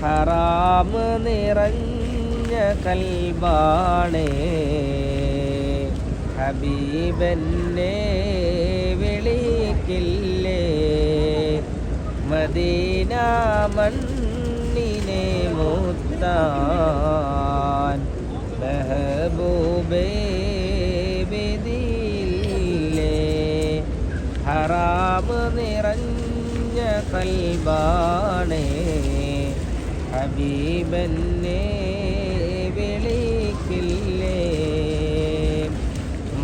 ഹറാം നിറഞ്ഞ കൽബാണേ ഹബീബനെ വിളിക്കില്ലേ മദീന മണ്ണിനെ മുത്താൻ മെഹബൂബേ വിധിയില്ലേ ഹറാം നിറഞ്ഞ കൽബാണേ ഹബീബനെ വിളിക്കില്ലേ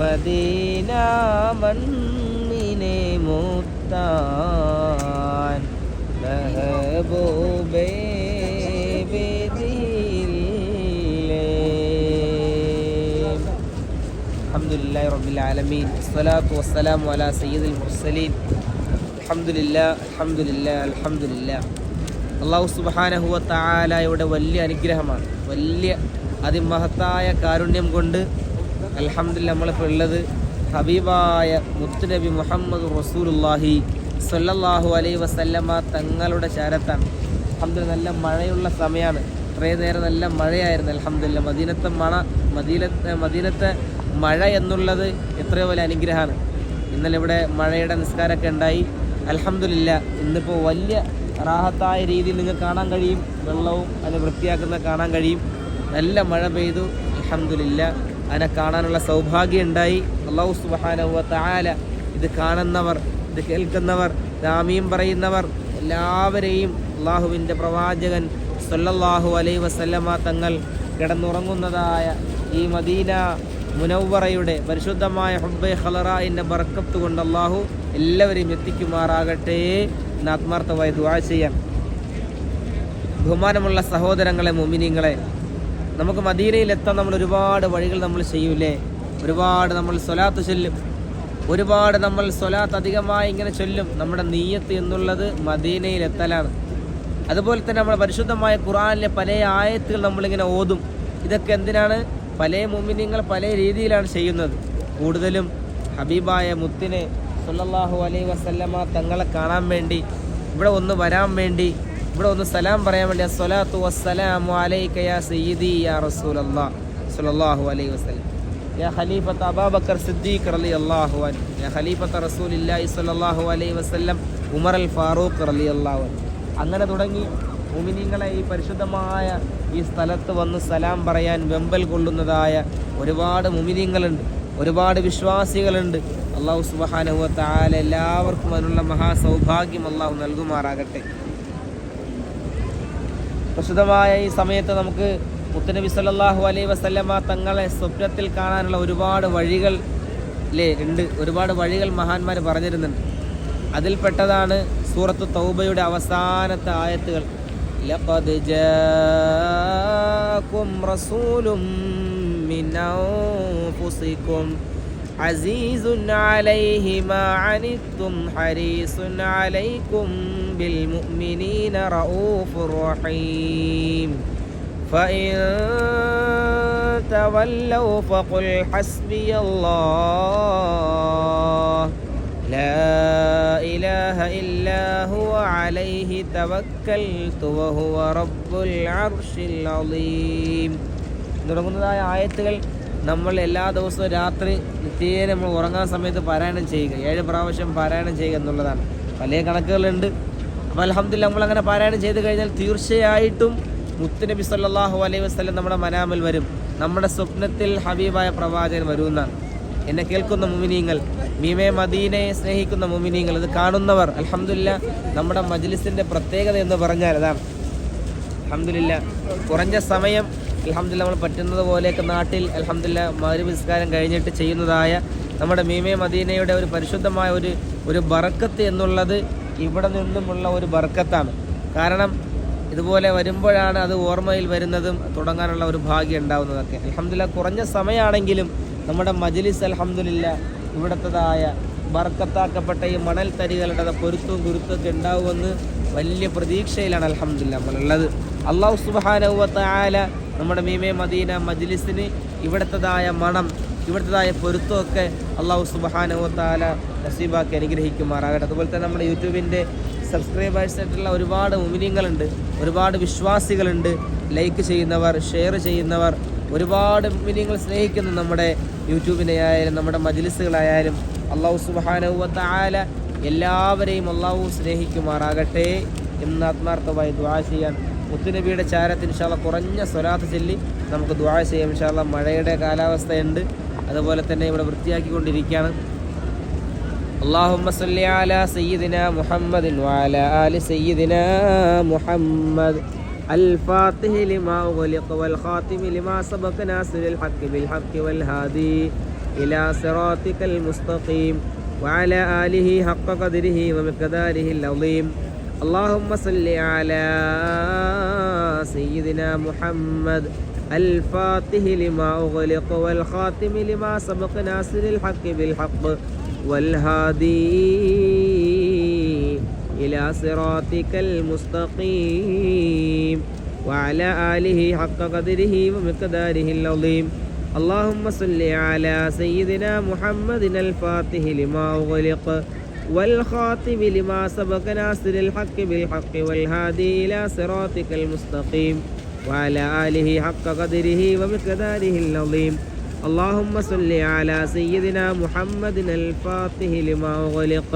മദീന മണ്ണിനെ മുത്താൻ മെഹബൂബേ വിധിയില്ലേ. അൽഹംദുലില്ലാഹി റബ്ബിൽ ആലമീൻ വസ്സലാത്തു വസ്സലാമു അലാ സയ്യിദിൽ മുർസലീൻ. അൽഹംദുലില്ലാഹ് അൽഹംദുലില്ലാഹ് അൽഹംദുലില്ലാഹ്. അല്ലാഹു സുബ്ഹാനഹു വ തആലയുടെ വലിയ അനുഗ്രഹമാണ്, വലിയ അതിമഹത്തായ കാരുണ്യം കൊണ്ട് അൽഹംദുലില്ലാഹ് നമ്മളിപ്പോൾ ഉള്ളത് ഹബീബായ മുത്തുനബി മുഹമ്മദ് റസൂലുള്ളാഹി സ്വല്ലല്ലാഹു അലൈഹി വസല്ലമ തങ്ങളുടെ ചാരത്താണ്. അൽഹംദുലില്ലാഹ് നല്ല മഴയുള്ള സമയമാണ്. ഇത്രയും നേരം നല്ല മഴയായിരുന്നു. അൽഹംദുലില്ലാഹ് മദീനത്തെ മഴ എന്നുള്ളത് എത്രയോ വലിയ അനുഗ്രഹമാണ്. ഇന്നലെ ഇവിടെ മഴയുടെ നിസ്കാരമൊക്കെ ഉണ്ടായി. അൽഹംദുലില്ലാഹ് ഇന്നിപ്പോൾ വലിയ റാഹത്തായ രീതിയിൽ നിങ്ങൾക്ക് കാണാൻ കഴിയും. വെള്ളവും അതിനെ വൃത്തിയാക്കുന്ന കാണാൻ കഴിയും. നല്ല മഴ പെയ്തു. അൽഹംദുലില്ലാഹ് അതിനെ കാണാനുള്ള സൗഭാഗ്യം ഉണ്ടായി. അല്ലാഹു സുബ്ഹാനഹു വ തആല ഇത് കാണുന്നവർ, ഇത് കേൾക്കുന്നവർ, ആമീൻ പറയുന്നവർ എല്ലാവരെയും അള്ളാഹുവിൻ്റെ പ്രവാചകൻ സ്വല്ലല്ലാഹു അലൈഹി വസല്ലമ തങ്ങൾ കിടന്നുറങ്ങുന്നതായ ഈ മദീന മുനവ്വറയുടെ പരിശുദ്ധമായ ഹുബ്ബെ ഖലറാഇൻ്റെ ബർക്കത്ത് കൊണ്ട് അള്ളാഹു എല്ലാവരെയും എത്തിക്കുമാറാകട്ടെ എന്ന് ആത്മാർത്ഥമായി ദുആ ചെയ്യാം. ബഹുമാനമുള്ള സഹോദരങ്ങളെ, മുഅ്മിനീങ്ങളെ, നമുക്ക് മദീനയിലെത്താൻ നമ്മൾ ഒരുപാട് വഴികൾ നമ്മൾ ചെയ്യൂലേ. ഒരുപാട് നമ്മൾ സ്വലാത്ത് ചൊല്ലും, ഒരുപാട് നമ്മൾ സ്വലാത്ത് അധികമായി ഇങ്ങനെ ചൊല്ലും. നമ്മുടെ നിയ്യത്ത് എന്നുള്ളത് മദീനയിലെത്തലാണ്. അതുപോലെ തന്നെ നമ്മുടെ പരിശുദ്ധമായ ഖുർആനിലെ പല ആയത്തുകൾ നമ്മളിങ്ങനെ ഓതും. ഇതൊക്കെ എന്തിനാണ്? പല മുഅ്മിനീങ്ങൾ പല രീതിയിലാണ് ചെയ്യുന്നത്. കൂടുതലും ഹബീബായ മുത്തിനെ സ്വല്ലല്ലാഹു അലൈഹി വസല്ലമ തങ്ങളെ കാണാൻ വേണ്ടി, ഇവിടെ ഒന്ന് വരാൻ വേണ്ടി, ഇവിടെ ഒന്ന് സലാം പറയാൻ വേണ്ടി അസ്സലാത്തു വസ്സലാമു അലൈക യാ സയ്യിദി യാ റസൂലല്ലാഹ് സ്വല്ലല്ലാഹു അലൈഹി വസല്ലം യാ ഖലീഫത്ത് അബൂബക്കർ സിദ്ദീഖ് റളിയല്ലാഹു അൻഹു യാ ഖലീഫത്ത് റസൂലില്ലാഹി സ്വല്ലല്ലാഹു അലൈഹി വസല്ലം ഉമർ അൽ ഫാറൂഖ് റളിയല്ലാഹു അൻഹു. അങ്ങനെ തുടങ്ങി മുഅ്മിനീങ്ങളെ ഈ പരിശുദ്ധമായ ഈ സ്ഥലത്ത് വന്ന് സലാം പറയാൻ വെമ്പൽ കൊള്ളുന്നതായ ഒരുപാട് മുഅ്മിനീങ്ങളുണ്ട്, ഒരുപാട് വിശ്വാസികളുണ്ട്. അല്ലാഹു സുബ്ഹാനഹു വ തആല എല്ലാവർക്കും അതിനുള്ള മഹാസൗഭാഗ്യം അല്ലാഹു നൽകുമാറാകട്ടെ. പ്രശുദ്ധമായ ഈ സമയത്ത് നമുക്ക് മുത്തുനബി സല്ലല്ലാഹു അലൈഹി വസല്ലമ തങ്ങളെ സ്വപ്നത്തിൽ കാണാനുള്ള ഒരുപാട് വഴികൾ ഉണ്ട്. ഒരുപാട് വഴികൾ മഹാന്മാർ പറഞ്ഞിരുന്നുണ്ട്. അതിൽപ്പെട്ടതാണ് സൂറത്തു തൗബയുടെ അവസാനത്തെ ആയത്തുകൾ. ലഖദ് ജാഅകും റസൂലും മിൻ അൻഫുസികും അസീസുൻ അലൈഹി മാ അനിത്തും ഹരീസുൻ അലൈക്കും ബിൽ മുഅ്മിനീന റഊഫുർ റഹീം ഫഇൻ തവല്ലൗ ഫഖുൽ ഹസ്ബിയല്ലാഹ് ലാ ഇലാഹ ഇല്ലാ ഹുവ അലൈഹി തവക്കൽതു വഹുവ റബ്ബുൽ അർശിൽ അളീം തുടങ്ങുന്നതായ ആയത്തുകൾ നമ്മൾ എല്ലാ ദിവസവും രാത്രി നിത്യേന നമ്മൾ ഉറങ്ങാൻ സമയത്ത് പാരായണം ചെയ്യുക. 7 പ്രാവശ്യം പാരായണം ചെയ്യുക എന്നുള്ളതാണ്. പല കണക്കുകളുണ്ട്. അപ്പോൾ അൽഹംദുലില്ലാഹ് നമ്മളങ്ങനെ പാരായണം ചെയ്ത് കഴിഞ്ഞാൽ തീർച്ചയായിട്ടും മുത്തുനബി സല്ലല്ലാഹു അലൈഹി വസല്ലം നമ്മുടെ മനാമിൽ വരും. നമ്മുടെ സ്വപ്നത്തിൽ ഹബീബായ പ്രവാചകൻ വരുമെന്നാണ്. എന്നെ കേൾക്കുന്ന മുഅ്മിനീങ്ങൾ, മീമെ മദീനയെ സ്നേഹിക്കുന്ന മുഅ്മിനീങ്ങൾ, ഇത് കാണുന്നവർ, അൽഹംദുലില്ലാഹ് നമ്മുടെ മജ്ലിസിൻ്റെ പ്രത്യേകത എന്ന് പറഞ്ഞാൽ അതാണ്. അൽഹംദുലില്ലാഹ് കുറഞ്ഞ സമയം അൽഹംദുലില്ലാഹ് നമ്മൾ പറ്റുന്നത് പോലെയൊക്കെ നാട്ടിൽ അൽഹംദുലില്ലാഹ് മഗ്‌രിബ് നിസ്കാരം കഴിഞ്ഞിട്ട് ചെയ്യുന്നതായ നമ്മുടെ മീമെ മദീനയുടെ ഒരു പരിശുദ്ധമായ ഒരു ബർക്കത്ത് എന്നുള്ളത് ഇവിടെ നിന്നുമുള്ള ഒരു ബർക്കത്താണ്. കാരണം ഇതുപോലെ വരുമ്പോഴാണ് അത് ഓർമ്മയിൽ വരുന്നതും തുടങ്ങാനുള്ള ഒരു ഭാഗ്യം ഉണ്ടാവുന്നതൊക്കെ. അൽഹംദുലില്ലാഹ് കുറഞ്ഞ സമയമാണെങ്കിലും നമ്മുടെ മജ്ലിസ് അൽഹംദുലില്ലാഹ് ഇവിടുത്തതായ ബർക്കത്താക്കപ്പെട്ട ഈ മണൽ തരികളുടെ പൊരുത്തവും ഗുരുത്വമൊക്കെ ഉണ്ടാവുമെന്ന് വലിയ പ്രതീക്ഷയിലാണ് അൽഹംദുലില്ലാഹ് നമ്മളുള്ളത്. അല്ലാഹു സുബ്ഹാനഹു വ തആല നമ്മുടെ മീമെ മദീന മജ്ലിസിന് ഇവിടുത്തതായ മണം, ഇവിടുത്തതായ പൊരുത്തമൊക്കെ അല്ലാഹു സുബ്ഹാനഹു വ തആല നസീബാക്കി അനുഗ്രഹിക്കുമാറാകട്ടെ. അതുപോലെ തന്നെ നമ്മുടെ യൂട്യൂബിൻ്റെ സബ്സ്ക്രൈബേഴ്സായിട്ടുള്ള ഒരുപാട് മുഅ്മിനീങ്ങളുണ്ട്, ഒരുപാട് വിശ്വാസികളുണ്ട്. ലൈക്ക് ചെയ്യുന്നവർ, ഷെയർ ചെയ്യുന്നവർ, ഒരുപാട് മുഅ്മിനീങ്ങൾ സ്നേഹിക്കുന്ന നമ്മുടെ യൂട്യൂബിനെ ആയാലും നമ്മുടെ മജ്ലിസുകളായാലും അല്ലാഹു സുബ്ഹാനഹു വ തആല എല്ലാവരെയും അല്ലാഹു സ്നേഹിക്കുമാറാകട്ടെ എന്ന് ആത്മാർത്ഥമായി ദുആ ചെയ്യാൻ മുത്തുനബിയുടെ ചാരത്തിൽ ഇൻഷാ അല്ലാഹ് കുറഞ്ഞ സ്വലാത്ത് ചൊല്ലി നമുക്ക് ദുആ ചെയ്യാം. ഇൻഷാ അല്ലാഹ് മഴയുടെ കാലാവസ്ഥയുണ്ട്, അതുപോലെ തന്നെ ഇവിടെ വൃത്തിയാക്കിക്കൊണ്ടിരിക്കുകയാണ്. അല്ലാഹുമ്മ സ്വല്ലി അലാ സയ്യിദിനാ മുഹമ്മദിൻ വഅലാ ആലി സയ്യിദിനാ മുഹമ്മദ് الفاتح لما أغلق والخاتم لما سبق ناصر الحق بالحق والهادي إلى صراطك المستقيم وعلى آله حق قدره ومقداره العظيم. اللهم صل على سيدنا محمد الفاتح لما أغلق والخاتم لما سبق ناصر الحق بالحق والهادي إلى صراطك المستقيم وعلى آله حق قدره ومقداره العظيم. اللهم صل على سيدنا محمد الفاتح لما أغلق والخاتم لما سبق ناصر الحق بالحق والهادي إلى صراطك المستقيم وعلى آله حق قدره ومقداره العظيم. اللهم صل على سيدنا محمد الفاتح لما أغلق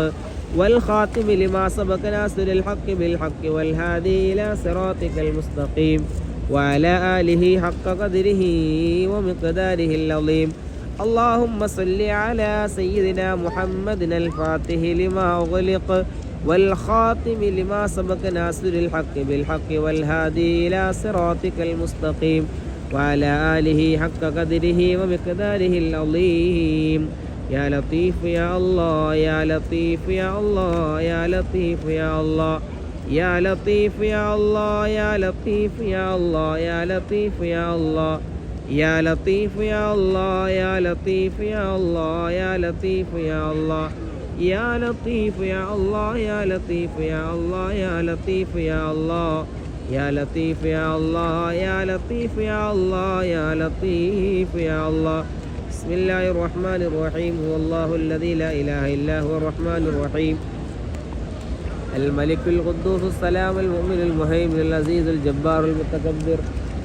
والخاتم لما سبق ناصر الحق بالحق والهادي إلى صراطك المستقيم وعلى آله حق قدره ومقداره العظيم. اللهم صل على سيدنا محمد الفاتح لما أغلق والخاتم لما سبق ناصر الحق بالحق والهادي إلى صراطك المستقيم وعلى آله حق قدره ومقداره العظيم. يا لطيف يا الله يا لطيف يا الله يا لطيف يا الله يا لطيف يا الله يا لطيف يا الله يا لطيف يا الله يا لطيف يا الله يا لطيف يا الله يا لطيف يا الله يا لطيف يا الله يا لطيف يا الله يا لطيف يا الله يا لطيف يا الله يا لطيف يا الله يا لطيف يا الله. بسم الله الرحمن الرحيم. هو الله الذي لا إله إلا هو الرحمن الرحيم الملك القدوس السلام المؤمن المهيمن العزيز الجبار المتكبر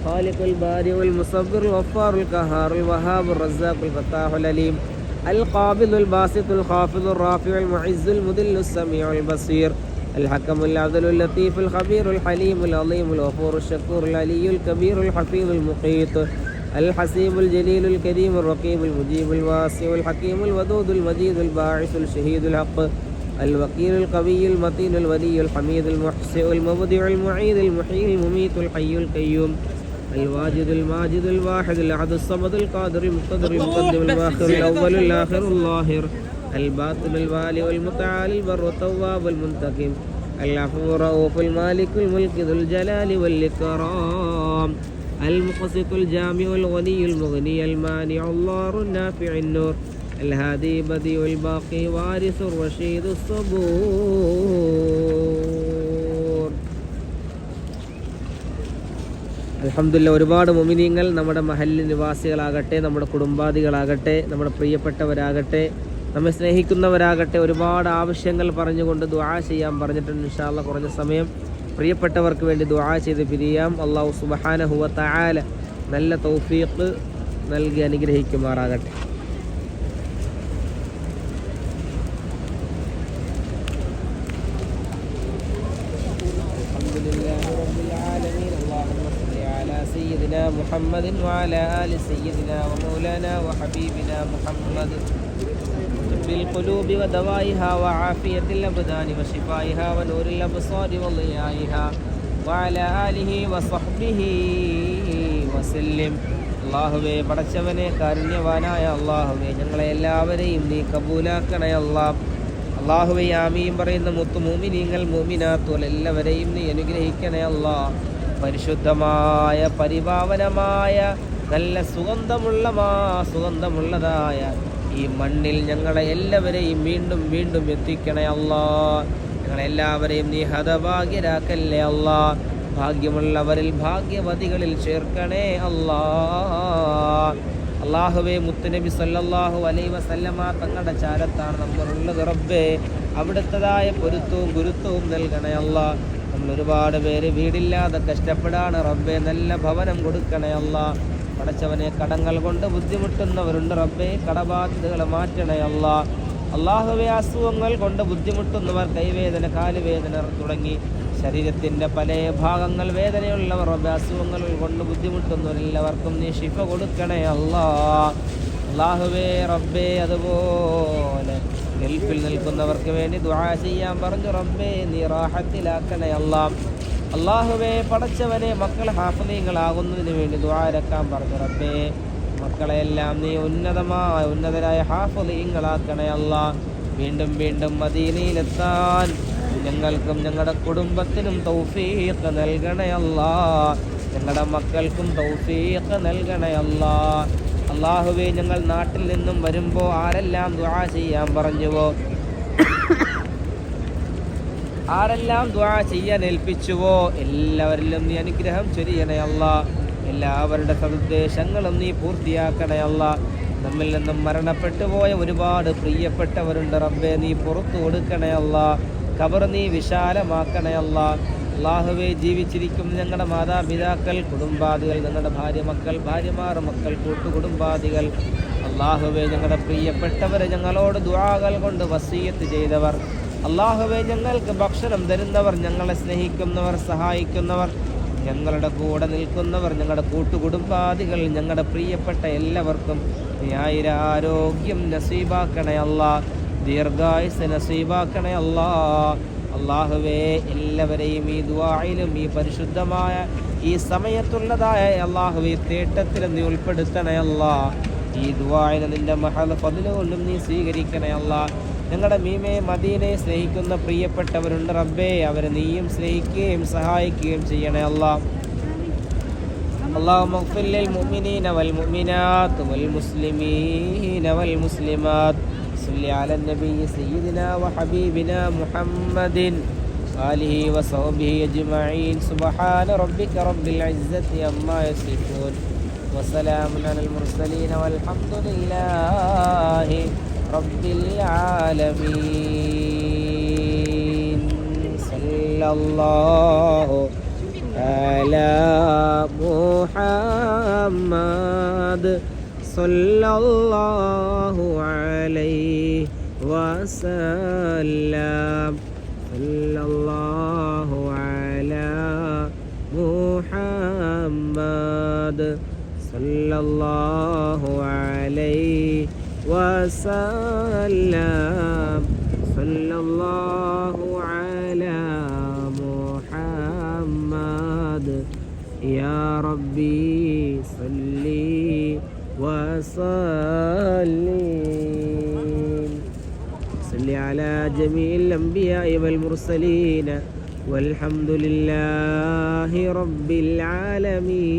خالق البارئ والمصور الغفار القهار الوهاب الرزاق الفتاح العليم القابض الباسط الخافض الرافع المعز المذل السميع البصير الحكم العدل اللطيف الخبير الحليم العظيم الغفور الشكور العلي الكبير الحفيظ المقيت الحسيب الجليل الكريم الرقيب المجيب الواسع الحكيم الودود المجيد الباعث الشهيد الحق الوكيل القوي المتين الولي الحميد المحسن المبدع المعيد المحيي المميت الحي القيوم الواجد الماجد الواحد الأحد الصمد القادر المقتدر المقدم الآخر الأول الآخر الظاهر الباطن الوالي والمتعالي البر التواب المنتقم العفو الرؤوف المالك الملك ذو الجلال والإكرام المقسط الجامع الغني المغني المانع الضار النافع النور الهادي بديع الباقي وارث الرشيد الصبور. അൽഹംദുലില്ലാ, ഒരുപാട് മുഅ്മിനീങ്ങൾ നമ്മുടെ മഹല്ല് നിവാസികളാകട്ടെ, നമ്മുടെ കുടുംബാദികളാകട്ടെ, നമ്മുടെ പ്രിയപ്പെട്ടവരാകട്ടെ, നമ്മെ സ്നേഹിക്കുന്നവരാകട്ടെ, ഒരുപാട് ആവശ്യങ്ങൾ പറഞ്ഞുകൊണ്ട് ദുആ ചെയ്യാൻ പറഞ്ഞിട്ടുണ്ട്. ഇൻഷാ അല്ലാഹ് കുറഞ്ഞ സമയം പ്രിയപ്പെട്ടവർക്ക് വേണ്ടി ദുആ ചെയ്ത് പിരിയാം. അല്ലാഹു സുബ്ഹാനഹു വ തആല നല്ല തൗഫീഖ് നൽകി അനുഗ്രഹിക്കുമാറാകട്ടെ. അൽഹംദുലില്ലാഹി റബ്ബിൽ ആലമീൻ. അല്ലാഹുമ്മ സ്വല്ലി അലാ സയ്യിദിനാ മുഹമ്മദിൻ വഅലാ ആലി സയ്യിദിനാ വമൗലാനാ വഹബീബിനാ മുഹമ്മദ് بالقلوب ودوائها وعافية الأبدان وشفائها ونور الأبصار وضيائها وعلى آله وصحبه وسلم. അള്ളാഹുവേ, പടച്ചവനെ, കാരുണ്യവാനായ അള്ളാഹുവേ, ഞങ്ങളെ എല്ലാവരെയും നീ കബൂലാക്കണേ അല്ലാഹ്. അള്ളാഹുവേ, ആമീൻ പറയുന്ന മുത്തു മുഅ്മിനീങ്ങൾ മുഅ്മിനാത്തുകൾ എല്ലാവരെയും നീ അനുഗ്രഹിക്കണേ അല്ലാഹ്. പരിശുദ്ധമായ പരിപാവനമായ നല്ല സുഗന്ധമുള്ളതായ ഈ മണ്ണിൽ ഞങ്ങളെ എല്ലാവരെയും വീണ്ടും വീണ്ടും എത്തിക്കണേ അല്ലാഹ്. ഞങ്ങളെല്ലാവരെയും നീ ഹതഭാഗ്യരാക്കല്ലേ അല്ലാഹ്. ഭാഗ്യമുള്ളവരിൽ ഭാഗ്യവതികളിൽ ചേർക്കണേ അല്ലാഹ്. അള്ളാഹുവേ, മുത്തുനബി സല്ലല്ലാഹു അലൈഹി വസല്ലമ തങ്ങളുടെ ചാരത്താണ് നമ്മളുള്ളത് റബ്ബേ. അവിടുത്തതായ പൊരുത്തവും ഗുരുത്വവും നൽകണേ അല്ലാ. നമ്മൾ ഒരുപാട് പേര് വീടില്ലാതെ കഷ്ടപ്പെടാണ് റബ്ബേ. നല്ല ഭവനം കൊടുക്കണേ അല്ലാ. പടച്ചവനെ, കടങ്ങൾ കൊണ്ട് ബുദ്ധിമുട്ടുന്നവരുണ്ട് റബ്ബേ, കടബാധ്യതകൾ മാറ്റണേ അല്ലാ. അള്ളാഹുവേ, അസുഖങ്ങൾ കൊണ്ട് ബുദ്ധിമുട്ടുന്നവർ, കൈവേദന, കാലുവേദന തുടങ്ങി ശരീരത്തിൻ്റെ പല ഭാഗങ്ങൾ വേദനയുള്ളവർ റബ്ബേ, അസുഖങ്ങൾ കൊണ്ട് ബുദ്ധിമുട്ടുന്നവരെല്ലാവർക്കും നീ ശിഫ കൊടുക്കണേ അല്ലാ. അള്ളാഹുവേ റബ്ബേ, അതുപോലെ ഗൾഫിൽ നിൽക്കുന്നവർക്ക് വേണ്ടി ദുആ ചെയ്യാൻ പറഞ്ഞു റബ്ബേ, നീ റാഹത്തിലാക്കണേ അല്ലാ. അള്ളാഹുവേ, പടച്ചവനെ, മക്കൾ ഹാഫിളീങ്ങളാകുന്നതിന് വേണ്ടി ദുആ ഇറക്കാൻ പറഞ്ഞു റബ്ബേ. മക്കളെയെല്ലാം നീ ഉന്നതരായ ഹാഫിളീങ്ങളാക്കണേ അല്ലാ. വീണ്ടും വീണ്ടും മദീനയിലെത്താൻ ഞങ്ങൾക്കും ഞങ്ങളുടെ കുടുംബത്തിനും തൗഫീഖ് നൽകണേ അല്ലാ. ഞങ്ങളുടെ മക്കൾക്കും തൗഫീഖ് നൽകണേ അല്ലാ. അള്ളാഹുവേ, ഞങ്ങൾ നാട്ടിൽ നിന്നും വരുമ്പോൾ ആരെല്ലാം ദുആ ചെയ്യാൻ പറഞ്ഞുവോ, ആരെല്ലാം ദുആ ചെയ്യാൻ ഏൽപ്പിച്ചുവോ എല്ലാവരിലും നീ അനുഗ്രഹം ചൊരിയണേ അല്ലാ. എല്ലാവരുടെ സദുദ്ദേശങ്ങളും നീ പൂർത്തിയാക്കണേ അല്ലാ. നമ്മിൽ നിന്നും മരണപ്പെട്ടു പോയ ഒരുപാട് പ്രിയപ്പെട്ടവരുണ്ട് റബ്ബേ, നീ പുറത്തു കൊടുക്കണേ അല്ലാ. ഖബർ നീ വിശാലമാക്കണേ അല്ലാ. അള്ളാഹുവേ, ജീവിച്ചിരിക്കും ഞങ്ങളുടെ മാതാപിതാക്കൾ, കുടുംബാദികൾ, ഞങ്ങളുടെ ഭാര്യമാർ, മക്കൾ, കൂട്ടുകുടുംബാദികൾ, അള്ളാഹുവേ, ഞങ്ങളുടെ പ്രിയപ്പെട്ടവരെ ഞങ്ങളോട് ദുആകൾ കൊണ്ട് വസിയത്ത് ചെയ്തവർ, അള്ളാഹുവേ, ഞങ്ങൾക്ക് ഭക്ഷണം തരുന്നവർ, ഞങ്ങളെ സ്നേഹിക്കുന്നവർ, സഹായിക്കുന്നവർ, ഞങ്ങളുടെ കൂടെ നിൽക്കുന്നവർ, ഞങ്ങളുടെ കൂട്ടുകുടുംബാദികൾ, ഞങ്ങളുടെ പ്രിയപ്പെട്ട എല്ലാവർക്കും നീ ആരോഗ്യം നസീബാക്കണേ അല്ലാ. ദീർഘായുസ് നസീബാക്കണേ അല്ലാ. അള്ളാഹുവേ, എല്ലാവരെയും ഈ ദുആയിലും ഈ പരിശുദ്ധമായ ഈ സമയത്തുള്ളതായ അള്ളാഹുവേ തേട്ടത്തിലും നീ ഉൾപ്പെടുത്തണേ അല്ലാ. ഈ ദുആയിനെ നിന്റെ മഹൽ ഫദ്ല് കൊണ്ടും നീ സ്വീകരിക്കണേ അല്ലാ. ഞങ്ങളുടെ മദീനയെ സ്നേഹിക്കുന്ന പ്രിയപ്പെട്ടവരുണ്ട് റബ്ബേ, അവരെ നീയും സ്നേഹിക്കുകയും സഹായിക്കുകയും ചെയ്യണേ അല്ലാ. اللهم اغفر للمؤمنين والمؤمنات والمسلمين والمسلمات. صل على النبي سيدنا وحبيبنا محمد وآله وصحبه أجمعين. سبحان ربك رب العزة عما يصفون وسلام على المرسلين والحمد لله رب العالمين. صلى الله على محمد صلى الله عليه وسلم. صلى الله على محمد صلى الله عليه وسلم. صلى الله على محمد. يا ربي صلي وسلم. صل على جميع الأنبياء والمرسلين والحمد لله رب العالمين.